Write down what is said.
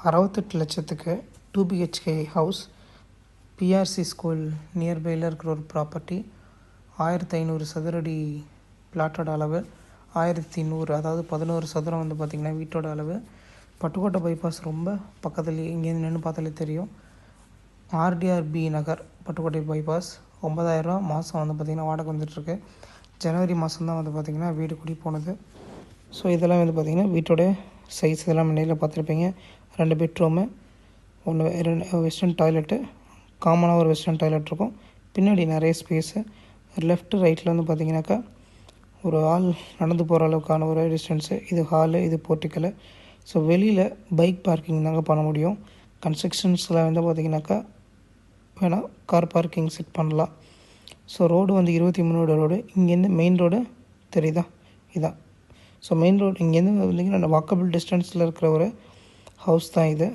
68 லட்சத்துக்கு 2 BHK house PRC school நியர்பையில் இருக்கிற ஒரு ப்ராப்பர்ட்டி. 1500 சதுரடி பிளாட்டோட அளவு, 1100 அதாவது 11 சதுரம் வந்து பார்த்திங்கன்னா வீட்டோட அளவு. பட்டுக்கோட்டை பைபாஸ் ரொம்ப பக்கத்துலேயே, இங்கேருந்து நின்று பார்த்தாலே தெரியும். ஆர்டிஆர்பி நகர் பட்டுக்கோட்டை பைபாஸ். 9000 மாதம் வந்து பார்த்திங்கன்னா வாடகை வந்துட்டுருக்கு. ஜனவரி மாதம் தான் வந்து பார்த்திங்கன்னா வீடு குடி போனது. ஸோ இதெல்லாம் வந்து பார்த்திங்கன்னா வீட்டோட சைஸ் இதெல்லாம் நேரில் பார்த்துருப்பீங்க. 2 பெட்ரூமு, 2 வெஸ்டர்ன் டாய்லெட்டு, காமனாக ஒரு வெஸ்டர்ன் டாய்லெட் இருக்கும். பின்னாடி நிறைய ஸ்பேஸு. லெஃப்ட்டு ரைட்டில் வந்து பார்த்திங்கனாக்கா ஒரு ஆள் நடந்து போகிற அளவுக்கான ஒரு டிஸ்டன்ஸு. இது ஹாலு, இது போர்ட்டிக்கலு. ஸோ வெளியில் பைக் பார்க்கிங் தாங்க பண்ண முடியும். கன்ஸ்ட்ரக்ஷன்ஸில் வந்து பார்த்திங்கனாக்கா வேணால் கார் பார்க்கிங் செட் பண்ணலாம். ஸோ ரோடு வந்து 23 ரோடு. இங்கேருந்து மெயின் ரோடு தெரியுதா, இதான். ஸோ மெயின் ரோடு இங்கேருந்து வந்தீங்கன்னா வாக்கபிள் டிஸ்டன்ஸில் இருக்கிற ஒரு ஹவுஸ் தான் இது.